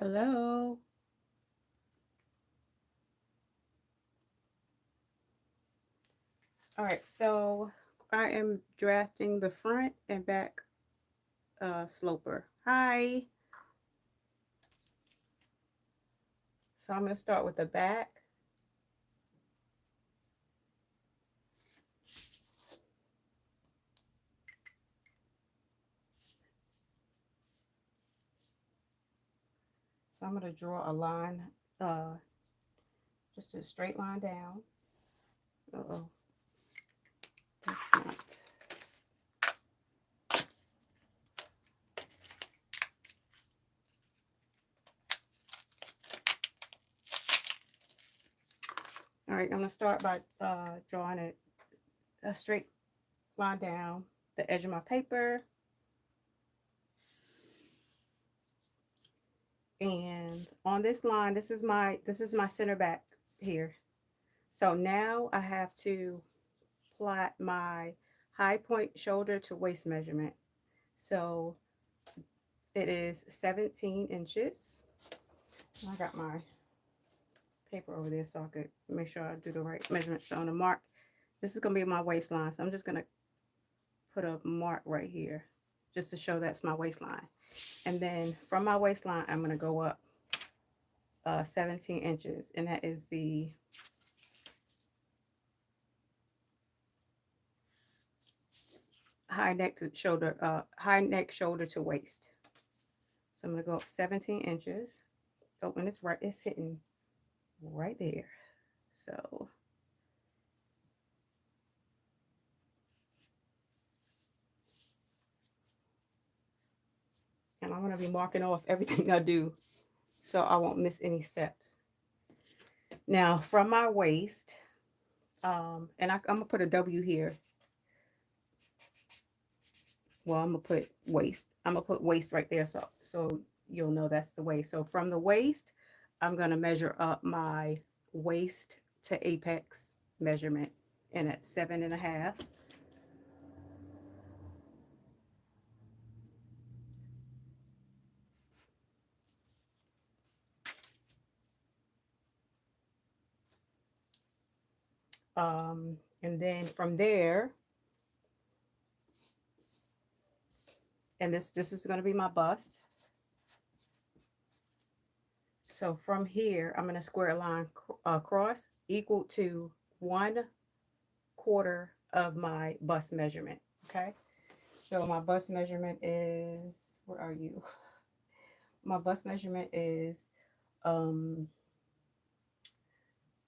Hello. All right, so I am drafting the front and back sloper. Hi. So I'm going to start with the back. So I'm going to draw a line, uh, just a straight line down. Uh-oh, that's not. All right, I'm going to start by drawing a straight line down the edge of my paper. And on this line, this is my center back here. So now I have to plot my high point shoulder to waist measurement. So it is 17 inches. I got my paper over there so I could make sure I do the right measurements. So on the mark, this is going to be my waistline. So I'm just going to put a mark right here just to show that's my waistline. And then from my waistline, I'm going to go up 17 inches. And that is the high neck shoulder to waist. So I'm going to go up 17 inches. Oh, and it's hitting right there. So and I'm going to be marking off everything I do so I won't miss any steps. Now from my waist, I'm going to put a W here. Well, I'm going to put waist. I'm going to put waist right there so you'll know that's the waist. So from the waist, I'm going to measure up my waist to apex measurement, and at 7.5. And then from there, and this is going to be my bust. So from here, I'm going to square a line across equal to 1/4 of my bust measurement. Okay. So my bust measurement is, where are you? My bust measurement is um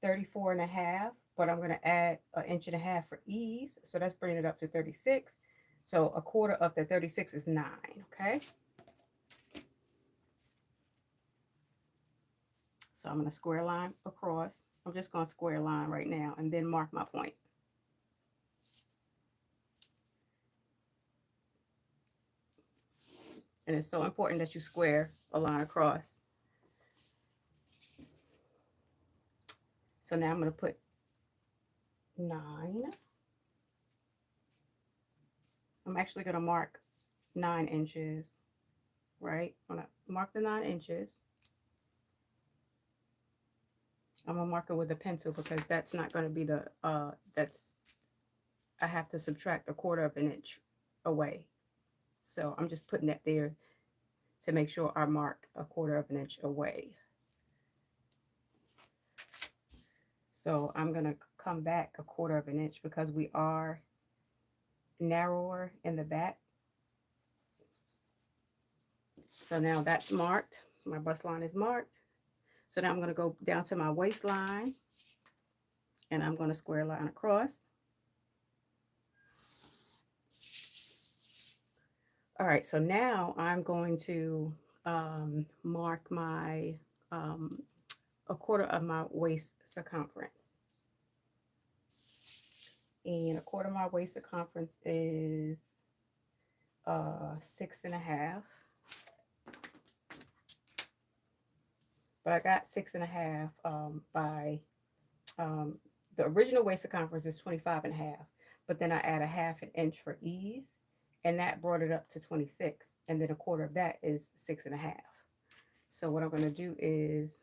34.5, but I'm going to add 1.5 inches for ease. So that's bringing it up to 36. So 1/4 of the 36 is 9. Okay. So I'm going to square line across. I'm just going to square line right now and then mark my point. And it's so important that you square a line across. So now I'm going to put 9. I'm actually going to mark 9 inches, right? I'm going to mark the 9 inches. I'm going to mark it with a pencil because that's not going to be I have to subtract 1/4 of an inch away. So I'm just putting that there to make sure I mark 1/4 of an inch away. So I'm going to come back 1/4 of an inch because we are narrower in the back. So now that's marked. My bust line is marked. So now I'm going to go down to my waistline and I'm going to square line across. All right, so now I'm going to mark my 1/4 of my waist circumference. And 1/4 of my waist circumference is 6.5. But I got 6.5 by the original waist circumference is 25.5, but then I add 1/2 inch for ease, and that brought it up to 26, and then 1/4 of that is 6.5. So what I'm going to do is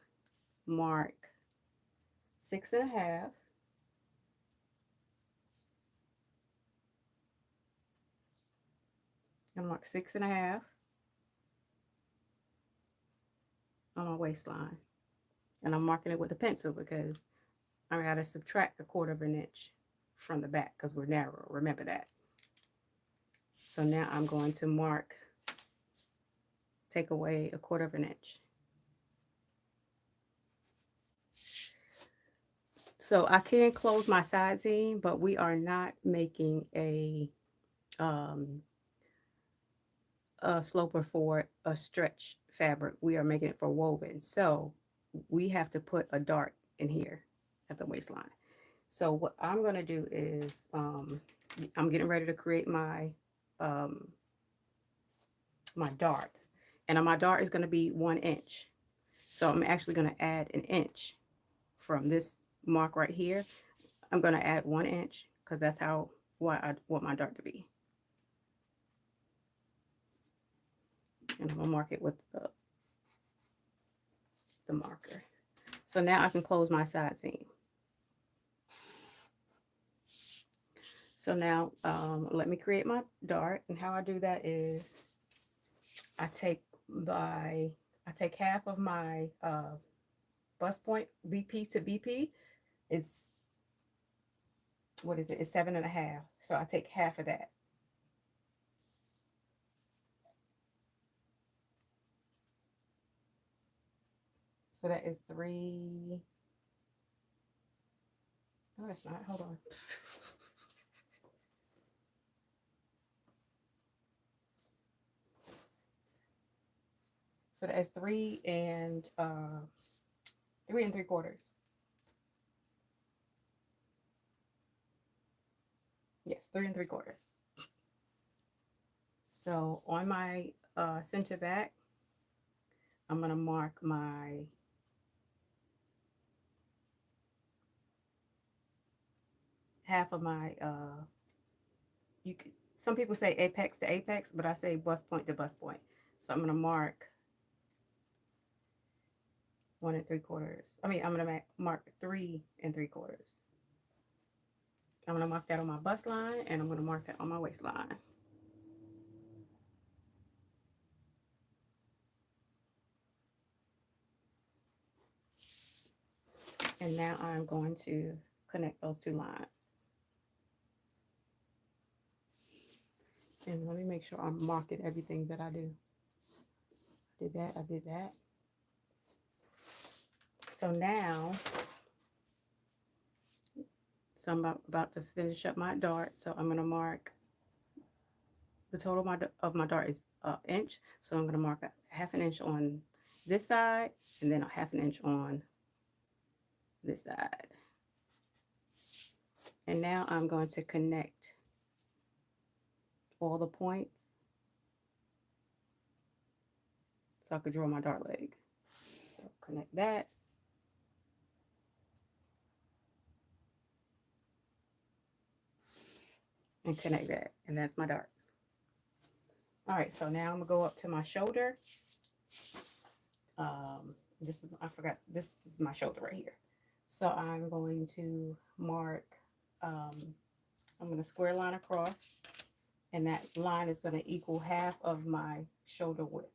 mark 6.5. And mark 6.5 on my waistline. And I'm marking it with a pencil because I got to subtract 1/4 inch from the back because we're narrow. Remember that. So now I'm going to mark, take away 1/4 inch. So I can close my side seam, but we are not making a sloper for a stretch fabric. We are making it for woven. So we have to put a dart in here at the waistline. So what I'm going to do is I'm getting ready to create um, my dart. And my dart is going to be 1 inch. So I'm actually going to add an inch from this mark right here. I'm going to add 1 inch because that's how what I want my dart to be. And I'm going to mark it with the marker. So now I can close my side seam. So now let me create my dart. And how I do that is I take half of my bust point BP to BP. It's, what is it? It's 7.5. So I take half of that. So that is 3. No, it's not. Hold on. So that is 3 and 3 3/4. Yes, 3 3/4. So on my center back, I'm gonna mark my half of my you could, some people say apex to apex, but I say bust point to bust point. So I'm gonna mark 1 3/4. I mean, I'm gonna mark 3 3/4. I'm gonna mark that on my bust line, and I'm gonna mark that on my waistline. And now I'm going to connect those 2 lines. And let me make sure I'm marking everything that I do. I did that. So now, I'm about to finish up my dart. So I'm going to mark, the total of my dart is an inch. So I'm going to mark a 1/2 inch on this side and then a 1/2 inch on this side. And now I'm going to connect all the points so I could draw my dart leg. So connect that. And connect that. And that's my dart. All right, so now I'm gonna go up to my shoulder. I forgot, this is my shoulder right here. So I'm going to mark, I'm gonna square line across, and that line is gonna equal half of my shoulder width.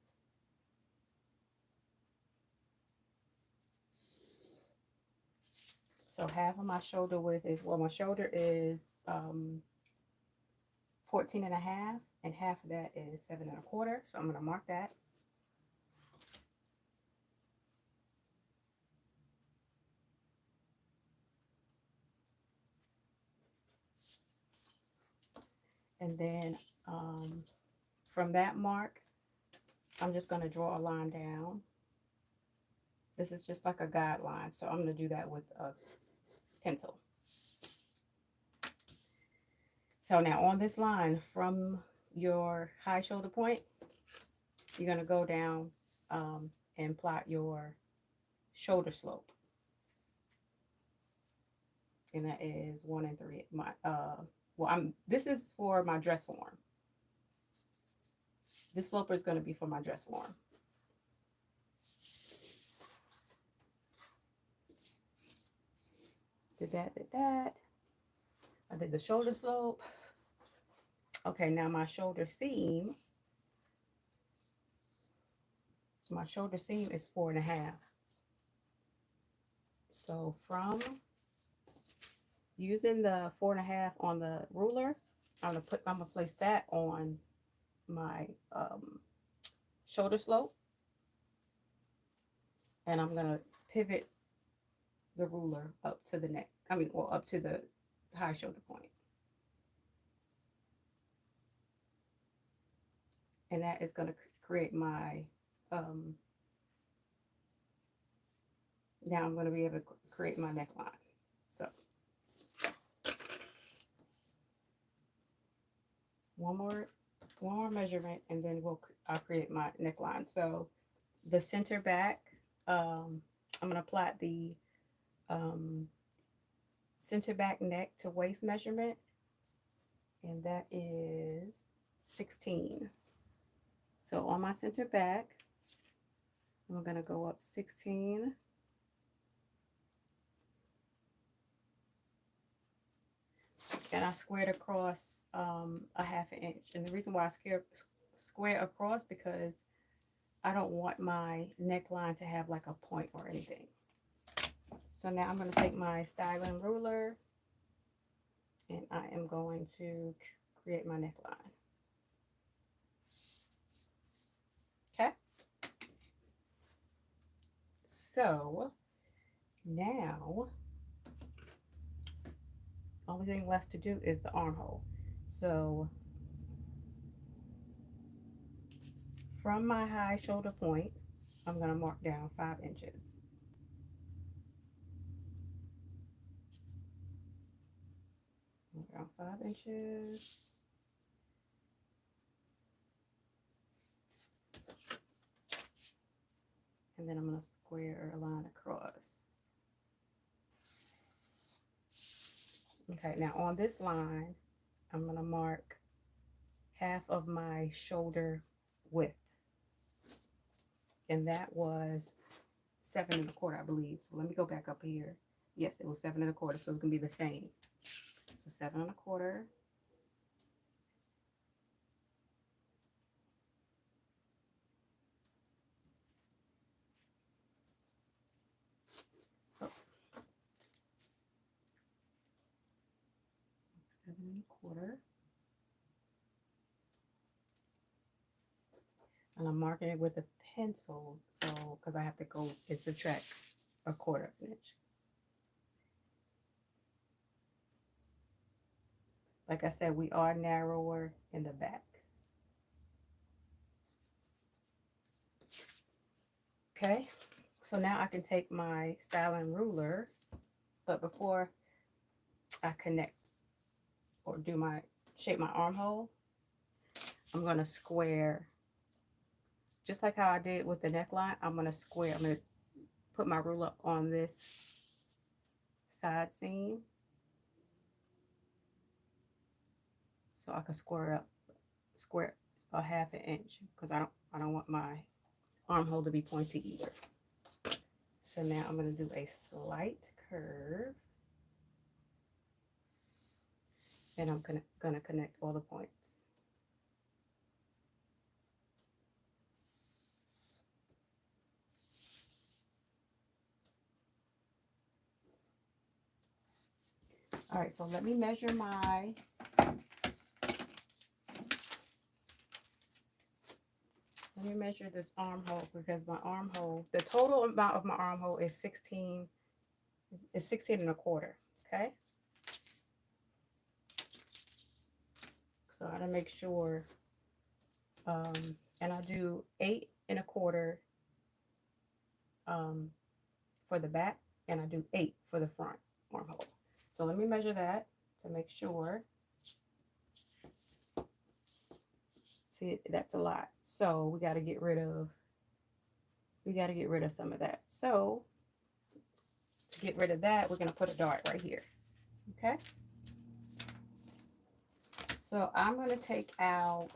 So half of my shoulder width is, well, my shoulder is 14.5, and half of that is 7 1/4. So I'm gonna mark that. And then from that mark, I'm just going to draw a line down. This is just like a guideline, so I'm going to do that with a pencil. So now on this line, from your high shoulder point, you're going to go down and plot your shoulder slope. And that is 1 3. This is for my dress form. This sloper is going to be for my dress form. Did that. I did the shoulder slope. Okay, now my shoulder seam is 4.5. So from using the 4.5 on the ruler, I'm gonna place that on my shoulder slope, and I'm gonna pivot the ruler up to the neck. Well, up to the high shoulder point. And that is gonna create my, now I'm gonna be able to create my neckline. So one more measurement, and then I'll create my neckline. So the center back, I'm gonna plot the center back neck to waist measurement, and that is 16. So on my center back, I'm gonna go up 16. And I squared across a 1/2 inch. And the reason why I square across, because I don't want my neckline to have like a point or anything. So now I'm going to take my styling ruler, and I am going to create my neckline. Okay. So now, only thing left to do is the armhole. So from my high shoulder point, I'm going to mark down 5 inches. Around 5 inches. And then I'm going to square a line across. Okay, now on this line, I'm going to mark half of my shoulder width. And that was 7 1/4, I believe. So let me go back up here. Yes, it was 7 1/4, so it's going to be the same. So 7 1/4. Oh. 7 1/4. And I'm marking it with a pencil, so because I have to go and subtract 1/4 inch. Like I said, we are narrower in the back. Okay, so now I can take my styling ruler, but before I connect or shape my armhole, I'm going to square, just like how I did with the neckline. I'm going to put my ruler on this side seam, so I can square a 1/2 inch, because I don't want my armhole to be pointy either. So now I'm going to do a slight curve, and I'm going to connect all the points. All right, so let me measure this armhole, because my armhole, the total amount of my armhole is 16 1/4. Okay. So I gotta make sure, and I do 8 1/4 for the back, and I do 8 for the front armhole. So let me measure that to make sure. See, that's a lot. So we got to get rid of some of that. So to get rid of that, we're going to put a dart right here. Okay. So I'm going to take out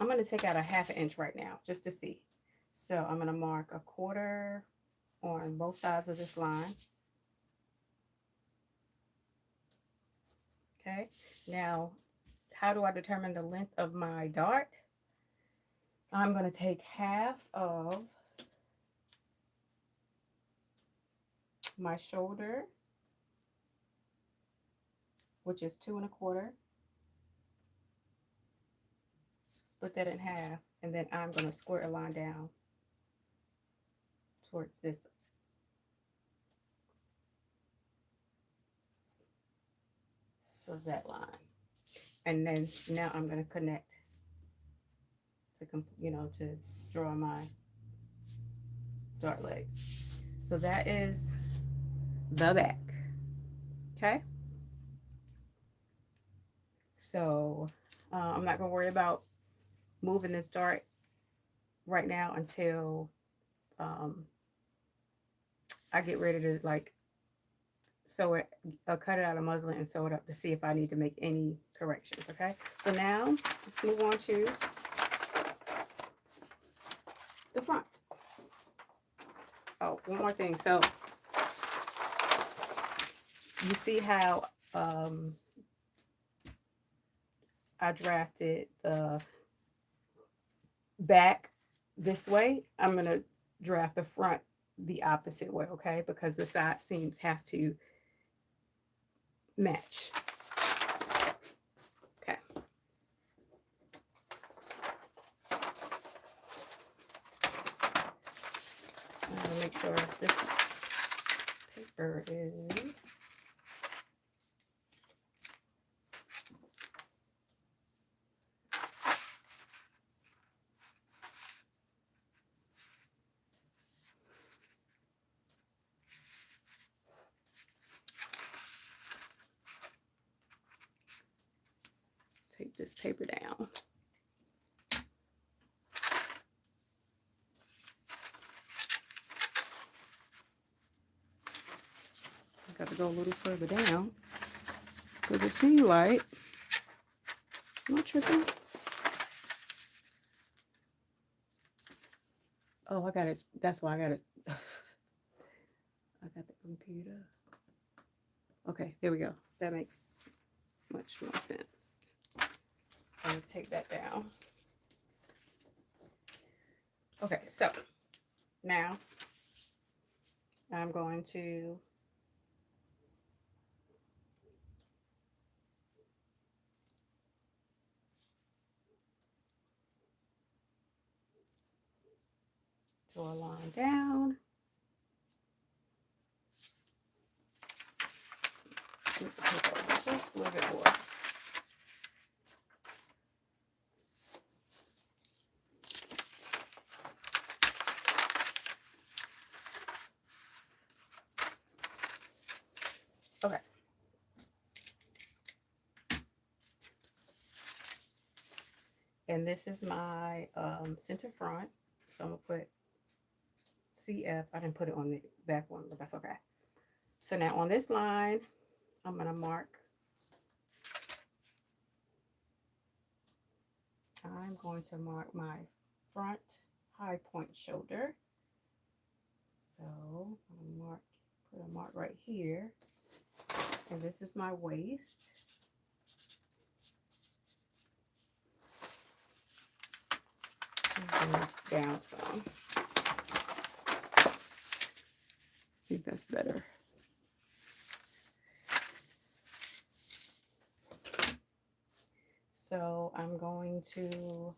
a 1/2 inch right now, just to see. So I'm going to mark 1/4 on both sides of this line. Okay, now how do I determine the length of my dart? I'm going to take half of my shoulder, which is 2 1/4. Split that in half, and then I'm going to square a line down towards this. Towards that line. And then now I'm going to connect to, to draw my dart legs. So that is the back. Okay. So I'm not going to worry about moving this dart right now until I get ready to like sew it, cut it out of muslin and sew it up to see if I need to make any corrections. Okay, so now let's move on to the front. Oh, one more thing. So you see how I drafted the back this way? I'm going to draft the front the opposite way, okay? Because the side seams have to match. Okay. I'm going to make sure this paper is take this paper down. I got to go a little further down because it seemed like I'm not tripping. Oh, I got it. That's why I got it. I got the computer. Okay, there we go. That makes much more sense. I'm going to take that down. Okay, so now I'm going to draw a line down. Just a little bit more. Okay. And this is my center front. So I'm going to put CF. I didn't put it on the back one, but that's okay. So now on this line, I'm going to mark. I'm going to mark my front high point shoulder. So I'm going to put a mark right here. And this is my waist. Bring this down some. I think that's better. So I'm going to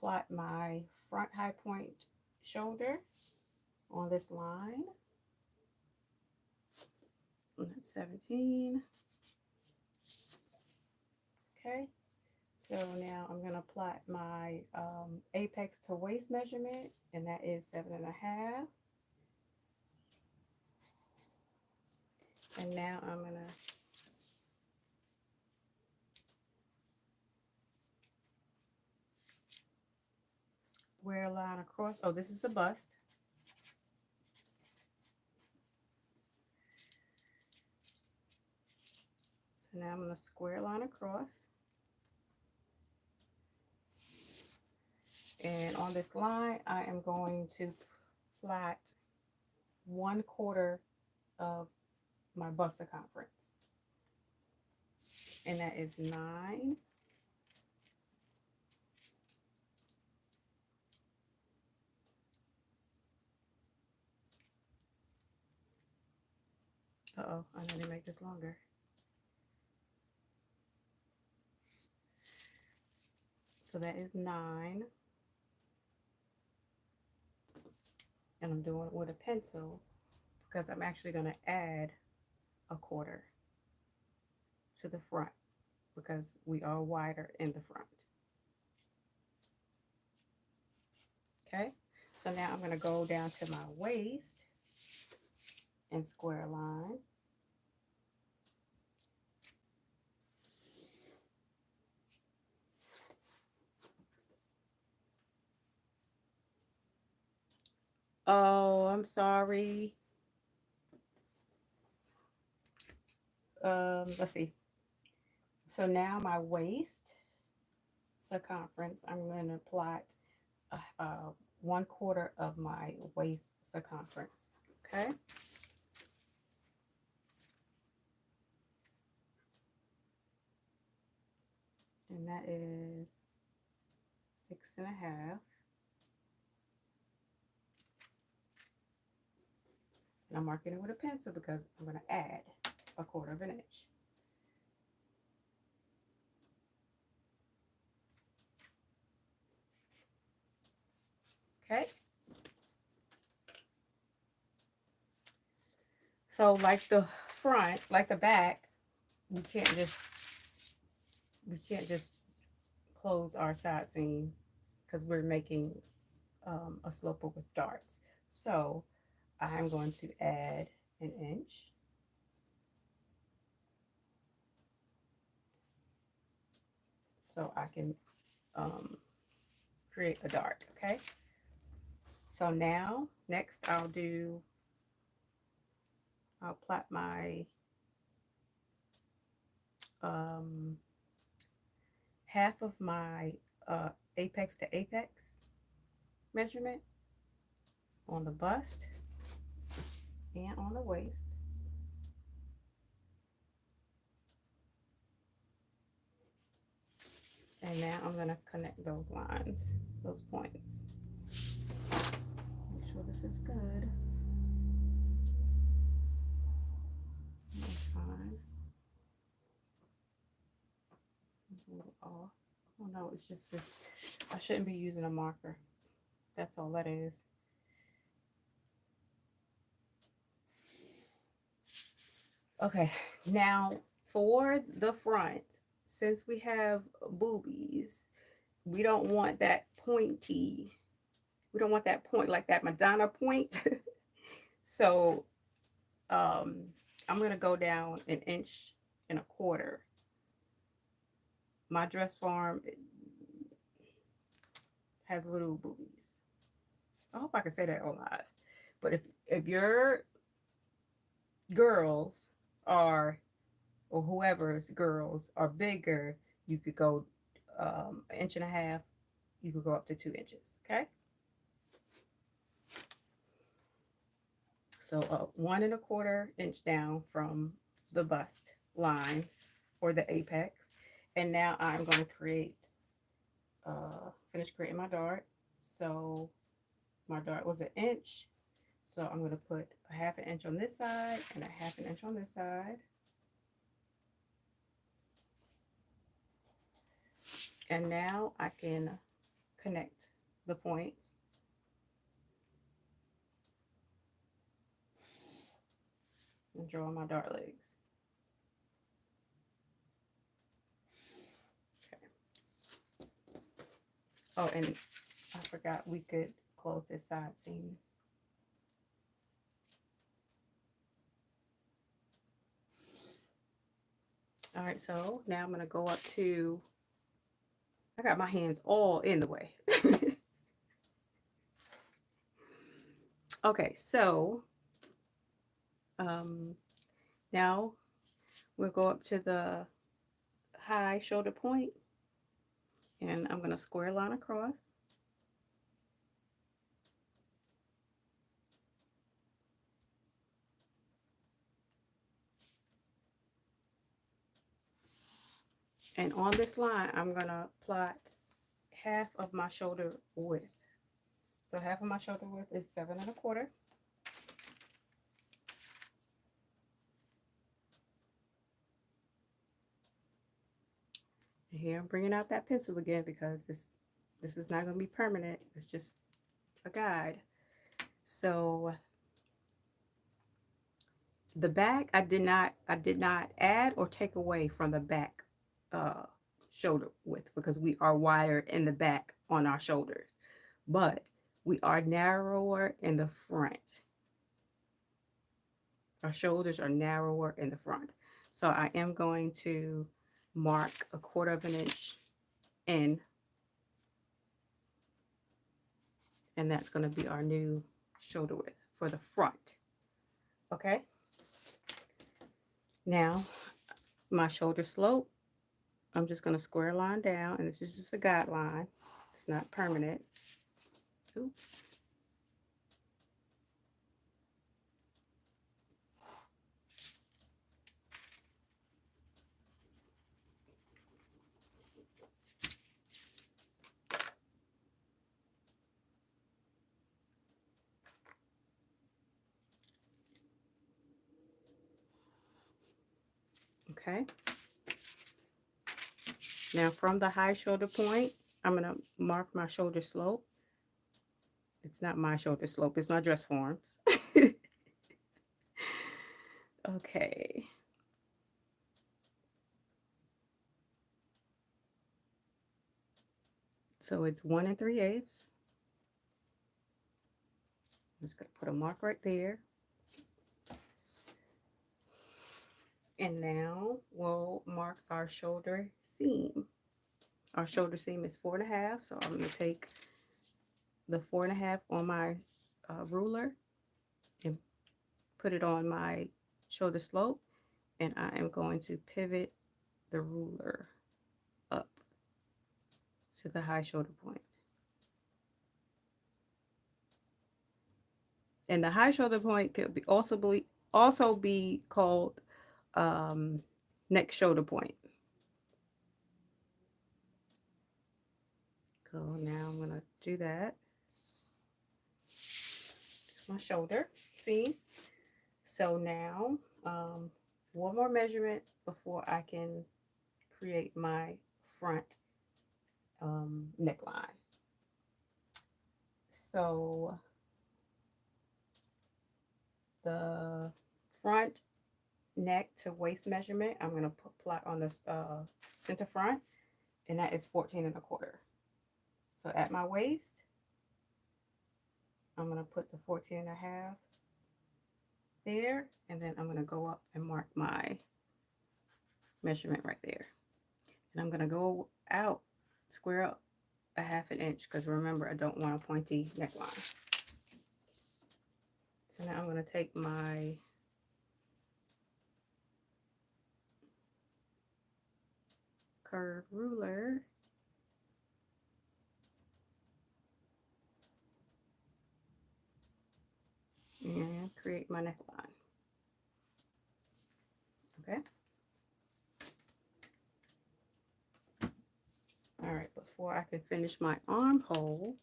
plot my front high point shoulder on this line. And that's 17. Okay. So now I'm going to plot my apex to waist measurement, and that is 7.5. And now I'm going to square a line across. Oh, this is the bust. So now I'm going to square a line across. And on this line, I am going to plot 1/4 of my bust circumference. And that is 9. Uh-oh, I need to make this longer. So that is 9. And I'm doing it with a pencil because I'm actually going to add 1/4 to the front because we are wider in the front. Okay, so now I'm going to go down to my waist and square line. Oh, I'm sorry. Let's see. So now my waist circumference, I'm going to plot 1/4 of my waist circumference. Okay. And that is 6.5. And I'm marking it with a pencil because I'm going to add 1/4 of an inch. Okay. So like the front, like the back, we can't just close our side seam because we're making a sloper with darts. So I'm going to add an inch. So I can create a dart, okay? So now, next I'll plot my half of my apex to apex measurement on the bust and on the waist. And now I'm going to connect those lines, those points. Make sure this is good. That's fine. Seems a little off. Oh no, it's just this. I shouldn't be using a marker. That's all that is. Okay, now for the front, since we have boobies, we don't want that pointy. We don't want that point like that Madonna point. So I'm gonna go down 1.25 inches. My dress form has little boobies. I hope I can say that a lot. But if your girls are, or whoever's girls are bigger, you could go 1.5 inches. You could go up to 2 inches. Okay. So 1.25 inch down from the bust line or the apex. And now I'm going to finish creating my dart. So my dart was 1 inch. So I'm going to put 1/2 inch on this side and 1/2 inch on this side. And now I can connect the points. And draw my dart legs. Okay. Oh, and I forgot we could close this side seam. All right, so now I'm going to go up to, I got my hands all in the way. Okay, so now we'll go up to the high shoulder point, and I'm going to square line across. And on this line, I'm going to plot half of my shoulder width. So half of my shoulder width is 7 1/4. And here I'm bringing out that pencil again because this is not going to be permanent. It's just a guide. So the back, I did not add or take away from the back shoulder width because we are wider in the back on our shoulders, but we are narrower in the front. Our shoulders are narrower in the front. So I am going to mark 1/4 of an inch in, and that's going to be our new shoulder width for the front. Okay. Now, my shoulder slope, I'm just going to square line down, and this is just a guideline. It's not permanent. Oops. Okay. Now from the high shoulder point, I'm going to mark my shoulder slope. It's not my shoulder slope, it's my dress forms. Okay. So it's 1 3/8. I'm just going to put a mark right there. And now we'll mark our shoulder seam. Our shoulder seam is 4 1/2. So I'm going to take the 4 1/2 on my ruler and put it on my shoulder slope. And I am going to pivot the ruler up to the high shoulder point. And the high shoulder point could be also be called neck shoulder point. So now I'm going to do that. It's my shoulder seam. So now one more measurement before I can create my front neckline. So the front neck to waist measurement, I'm going to plot on the center front, and that is 14 1/4. So at my waist, I'm going to put the 14 1/2 there, and then I'm going to go up and mark my measurement right there. And I'm going to go out, square up 1/2 inch, because remember, I don't want a pointy neckline. So now I'm going to take my curved ruler and create my neckline. Okay. All right, before I can finish my armhole,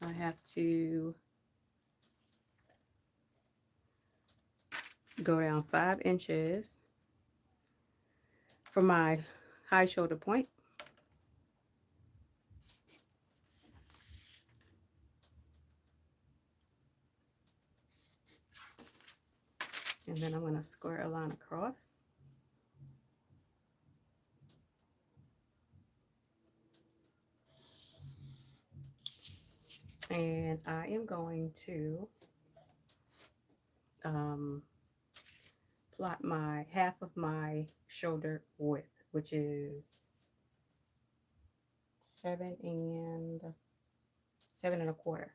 I have to go down 5 inches from my high shoulder point. And then I'm going to square a line across. And I am going to plot my half of my shoulder width, which is 7 1/4.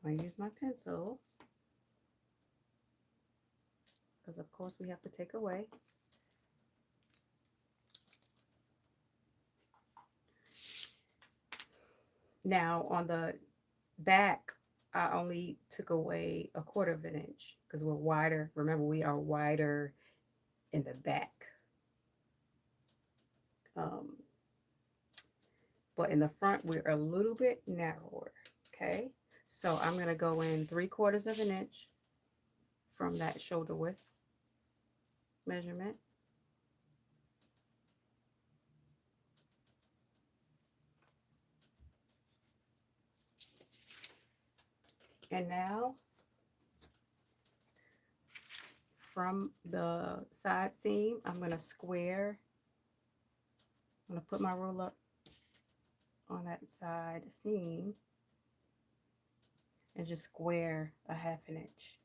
I use my pencil because of course we have to take away. Now on the back, I only took away a quarter of an inch because we're wider. Remember, we are wider in the back. Um, but in the front, we're a little bit narrower. Okay. So I'm going to go in 3/4 of an inch from that shoulder width measurement. And now from the side seam, I'm going to square. I'm going to put my ruler on that side seam and just square a 1/2 inch.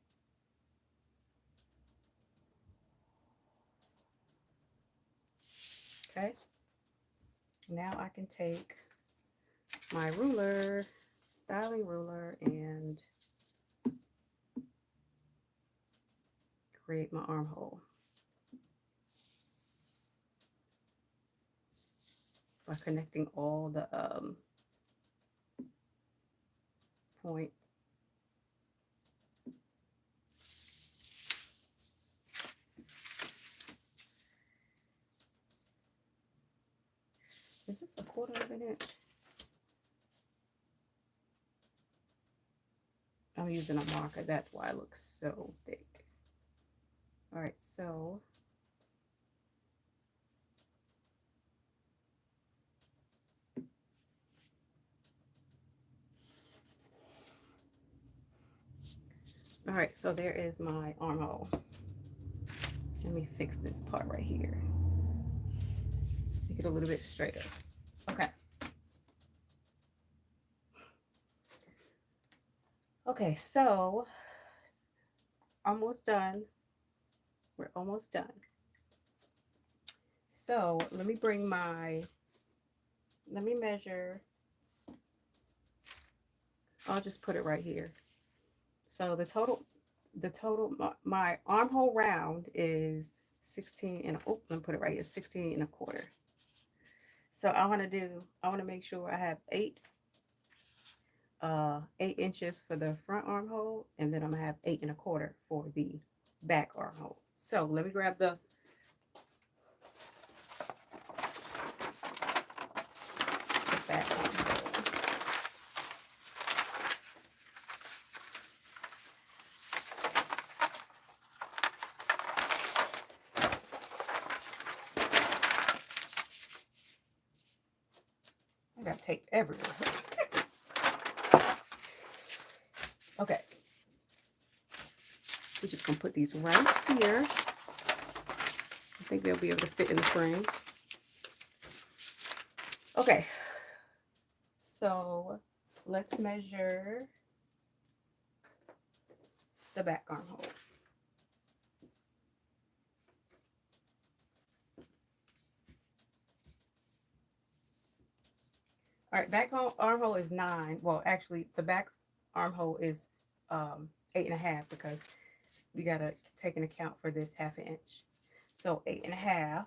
Okay. Now I can take my ruler, styling ruler, and create my armhole by connecting all the points. Is this a quarter of an inch? I'm using a marker. That's why it looks so thick. All right, so all right, so there is my armhole. Let me fix this part right here. Make it a little bit straighter. Okay. Okay, so almost done. We're almost done. So let me measure. I'll just put it right here. So my armhole round is 16 and, oh, let me put it right here, 16 1/4. So I want to make sure I have 8 inches for the front armhole, and then I'm gonna have 8 1/4 for the back armhole. So let me grab the back armhole. I got tape everywhere. Okay. We're just gonna put these right here. I think they'll be able to fit in the frame. Okay. So let's measure the back armhole. All right, back armhole is 9. Well, actually, the back armhole is 8 1/2 because we got to take an account for this 1/2 inch. So 8 1/2.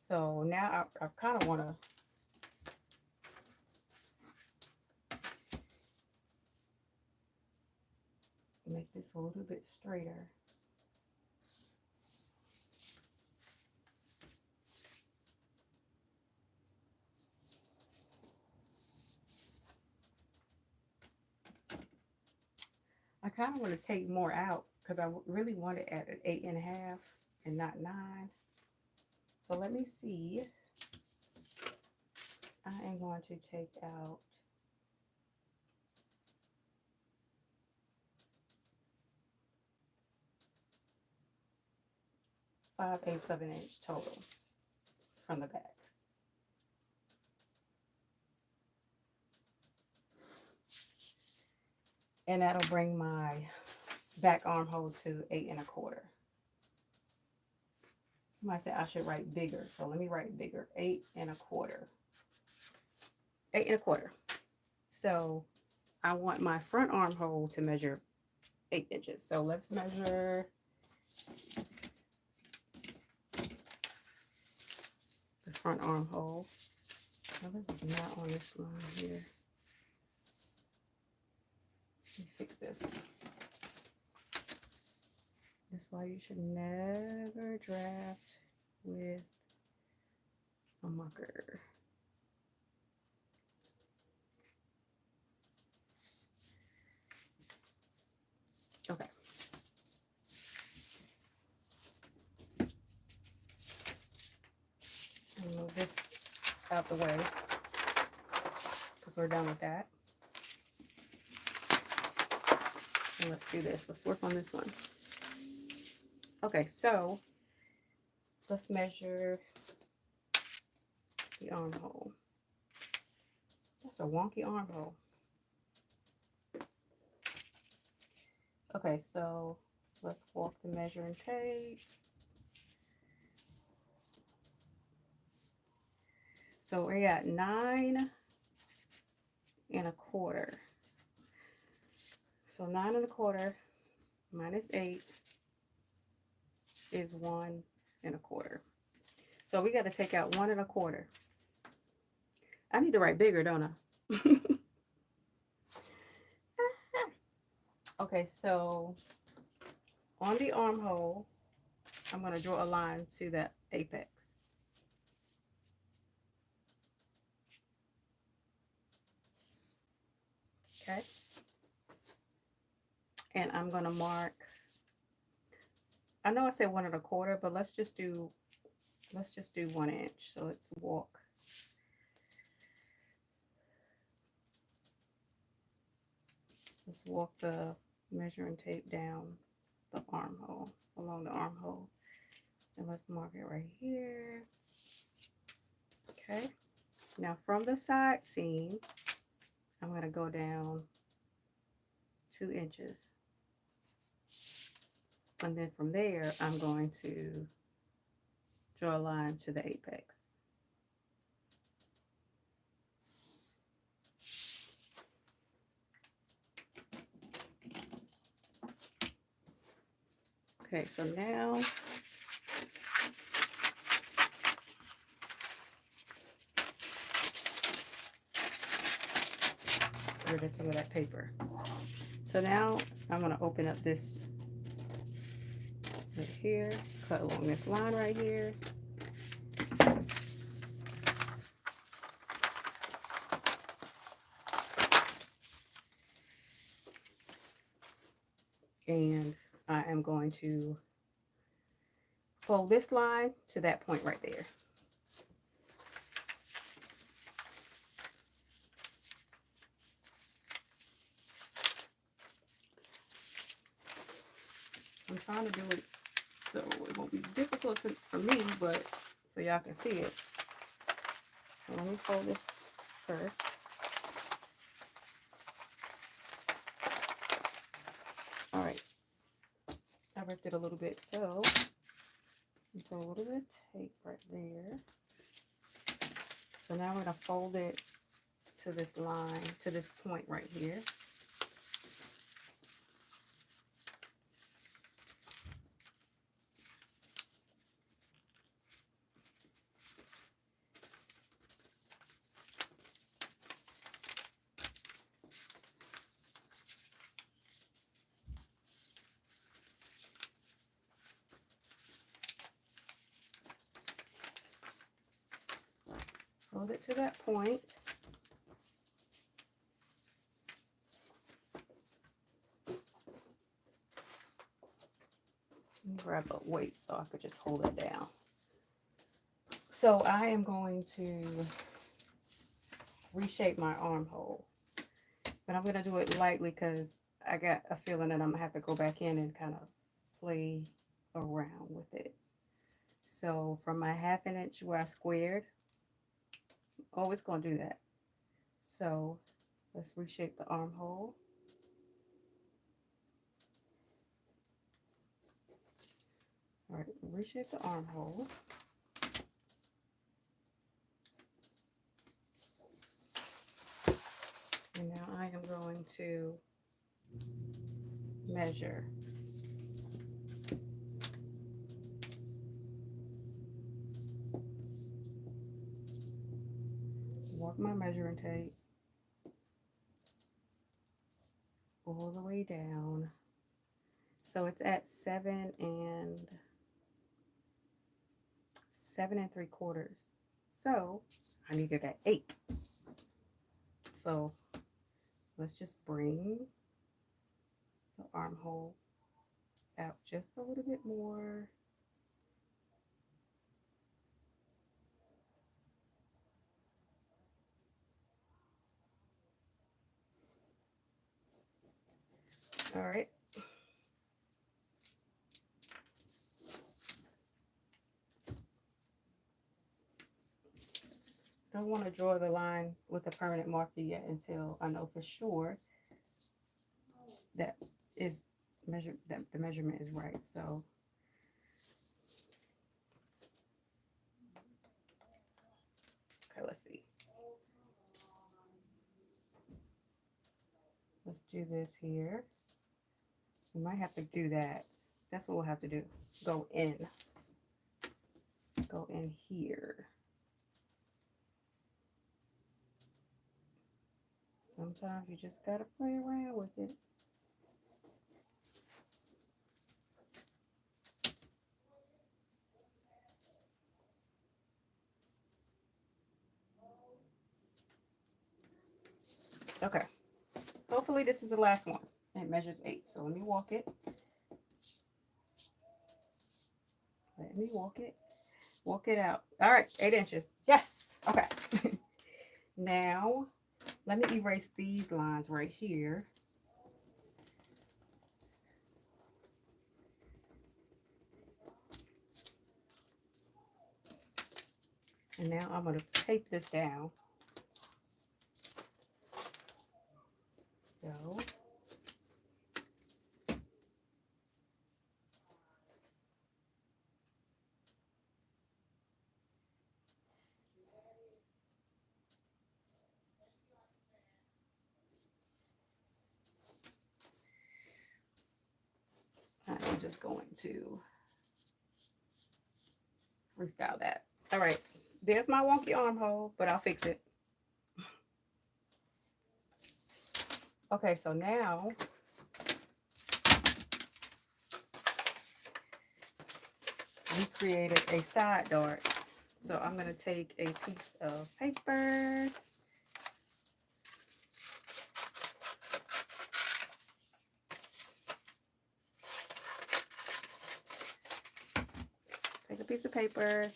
So now I kind of want to make this a little bit straighter. I kind of want to take more out because I really want it at an 8 1/2 and not 9. So let me see. I am going to take out five eighths of an inch total from the back. And that'll bring my back armhole to 8 1/4. Somebody said I should write bigger, so let me write bigger. 8 1/4. 8 1/4. So I want my front armhole to measure 8 inches. So let's measure the front armhole. Now this is not on this line here. Let me fix this. That's why you should never draft with a marker. Okay. I'll move this out the way because we're done with that. And let's do this. Let's work on this one. Okay, so let's measure the armhole. That's a wonky armhole. Okay, so let's walk the measuring tape. So we're at 9 1/4. So 9 1/4 minus 8 is 1 1/4. So we got to take out 1 1/4. I need to write bigger, don't I? Okay, so on the armhole, I'm going to draw a line to that apex. Okay. And I'm going to mark, I know I said 1 1/4, but let's just do 1 inch. So let's walk. Let's walk the measuring tape down the armhole, along the armhole. And let's mark it right here. Okay. Now from the side seam, I'm going to go down 2 inches. And then from there, I'm going to draw a line to the apex. Okay, so now get rid of some of that paper. So now I'm going to open up this right here, cut along this line right here. And I am going to fold this line to that point right there. I'm trying to do it so it won't be difficult for me, but so y'all can see it. So let me fold this first. All right. I ripped it a little bit, so put a little bit of tape right there. So now we're going to fold it to this line, to this point right here. Hold it to that point. Grab a weight so I could just hold it down. So I am going to reshape my armhole, but I'm going to do it lightly because I got a feeling that I'm going to have to go back in and kind of play around with it. So from my 1/2 inch where I squared, always going to do that. So let's reshape the armhole. All right, reshape the armhole. And now I am going to measure. Walk my measuring tape all the way down. So it's at 7 3/4. So I need it at 8. So let's just bring the armhole out just a little bit more. All right. Don't want to draw the line with a permanent marker yet until I know for sure that the measurement is right. So okay, let's see. Let's do this here. We might have to do that. That's what we'll have to do. Go in here. Sometimes you just gotta play around with it. Okay. Hopefully this is the last one. It measures 8. So let me walk it. Let me walk it. Walk it out. All right, 8 inches. Yes. Okay. Now, let me erase these lines right here. And now I'm going to tape this down. So, I'm just going to restyle that. All right, there's my wonky armhole, but I'll fix it. Okay, so now we created a side dart. So I'm going to take a piece of paper. Take a piece of paper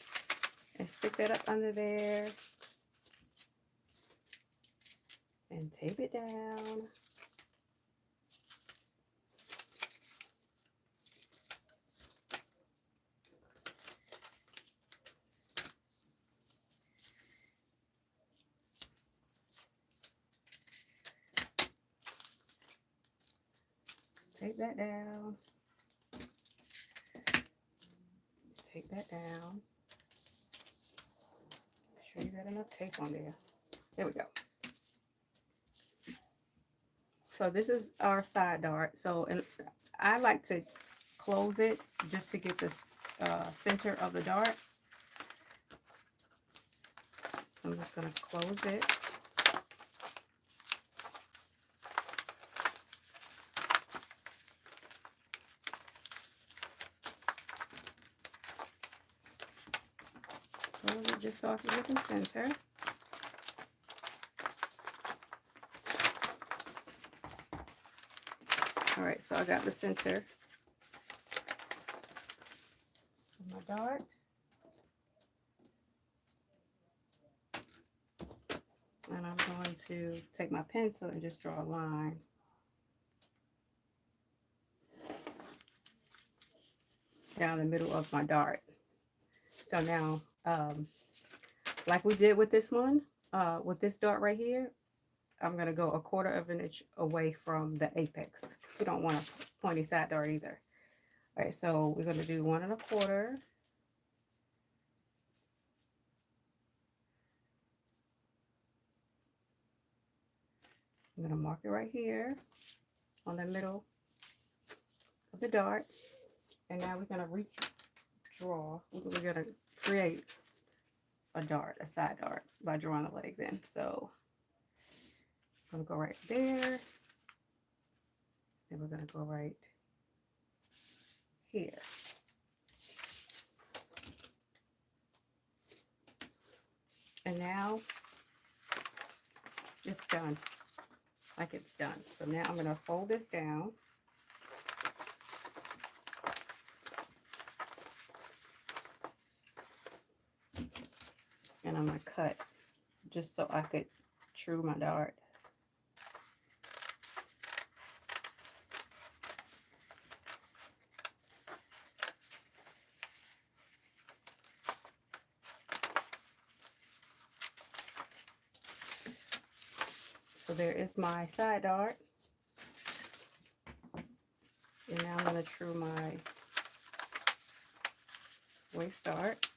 and stick that up under there. And tape it down. Take that down. Take that down. Make sure you got enough tape on there. There we go. So this is our side dart. So, and I like to close it just to get the center of the dart. So I'm just going to close it. Close it just so I can get the center. All right, so I got the center of my dart. And I'm going to take my pencil and just draw a line. Down the middle of my dart. So now, like we did with this one, with this dart right here, I'm going to go 1/4 of an inch away from the apex. We don't want a pointy side dart either. All right, so we're going to do 1 1/4. I'm going to mark it right here on the middle of the dart. And now we're going to redraw. We're going to create a dart, a side dart, by drawing the legs in. So I'm going to go right there. Then we're going to go right here. And now it's done. Like it's done. So now I'm going to fold this down. And I'm going to cut just so I could true my dart. So there is my side dart. And now I'm going to true my waist dart.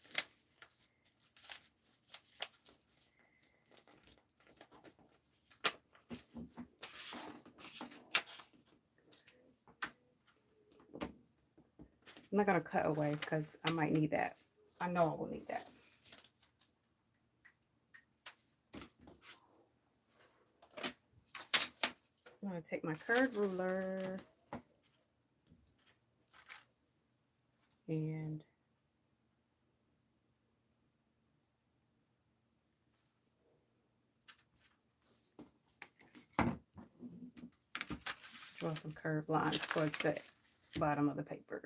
I'm not going to cut away because I might need that. I know I will need that. I'm going to take my curved ruler and draw some curved lines towards the bottom of the paper.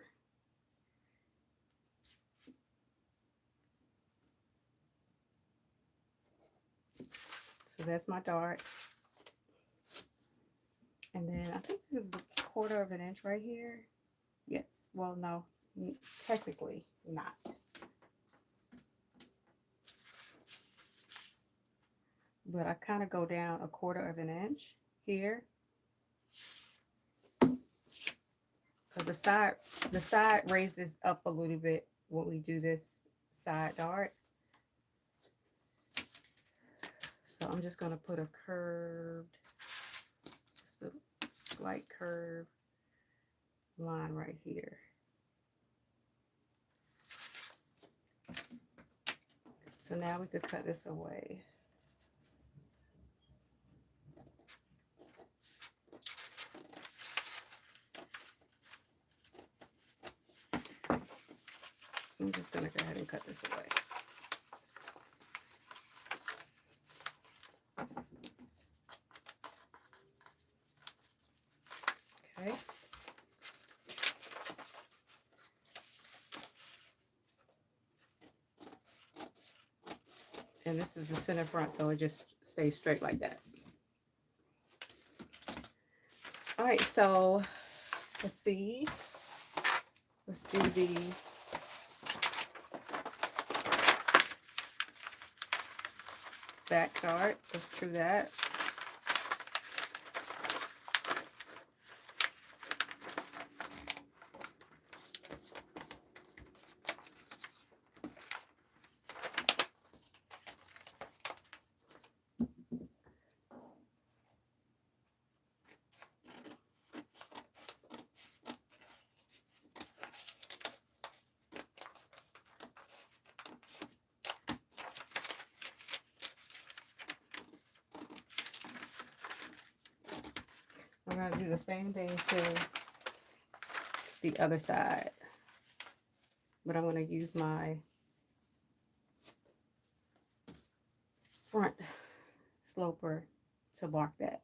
So that's my dart. And then I think this is a 1/4 of an inch right here. Yes. Well, no, technically not. But I kind of go down a 1/4 of an inch here. Because the side raise this up a little bit when we do this side dart. So I'm just going to put a curved, just a slight curve line right here. So now we could cut this away. I'm just going to go ahead and cut this away. Okay. And this is the center front, so it just stays straight like that. All right, so let's see. Let's do the back dart. Let's true that. I'm going to do the same thing to the other side, but I'm going to use my front sloper to mark that.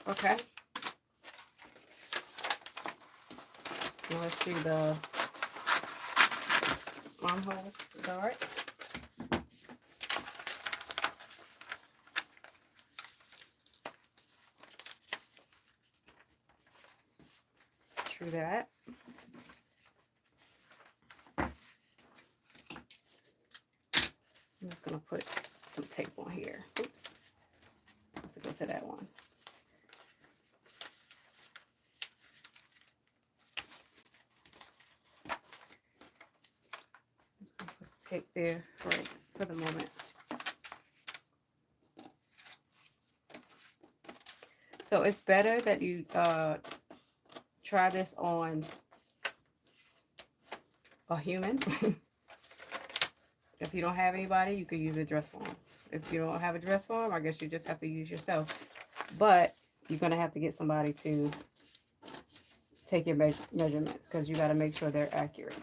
Okay. Now let's do the armhole dart. Let's true that. I'm just going to put some tape on here. Oops. Let's go to that one. tape there for the moment. So it's better that you try this on a human. If you don't have anybody, you could use a dress form. If you don't have a dress form, I guess you just have to use yourself. But you're going to have to get somebody to take your measurements because you got to make sure they're accurate.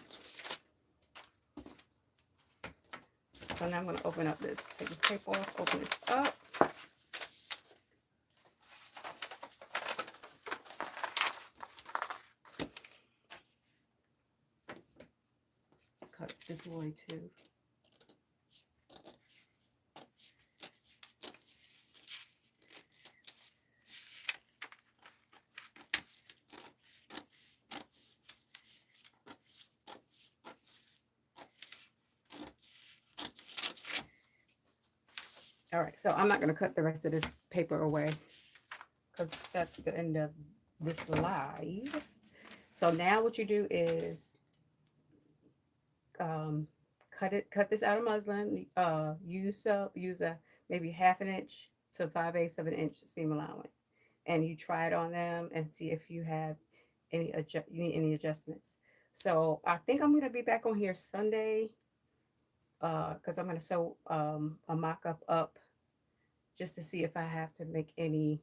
So now I'm going to open up this, take this tape off, open this up. Cut this way too. All right, so I'm not going to cut the rest of this paper away because that's the end of this live. So now what you do is cut this out of muslin. Use a maybe 1/2 inch to 5/8 of an inch seam allowance, and you try it on them and see if you have any you need any adjustments. So I think I'm going to be back on here Sunday because I'm going to sew a mock-up up just to see if I have to make any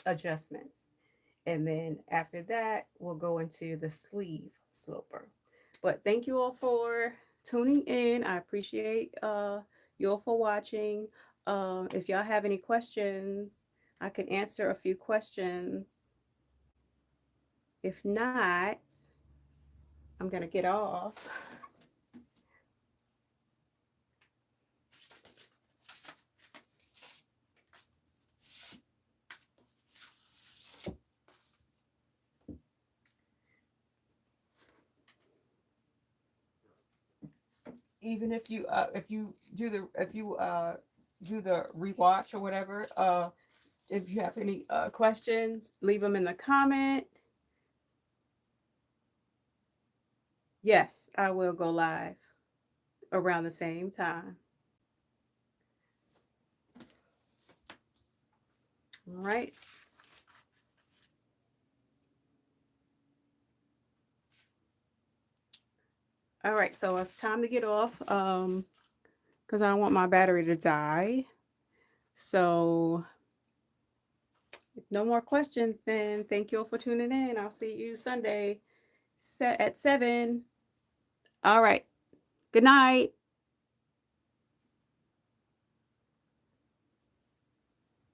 adjustments. And then after that, we'll go into the sleeve sloper. But thank you all for tuning in. I appreciate you all for watching. If y'all have any questions, I can answer a few questions. If not, I'm going to get off. Even if you do the rewatch or whatever, if you have any questions, leave them in the comment. Yes, I will go live around the same time. All right. All right, so it's time to get off because I don't want my battery to die. So if no more questions, then thank you all for tuning in. I'll see you Sunday at 7. All right. Good night.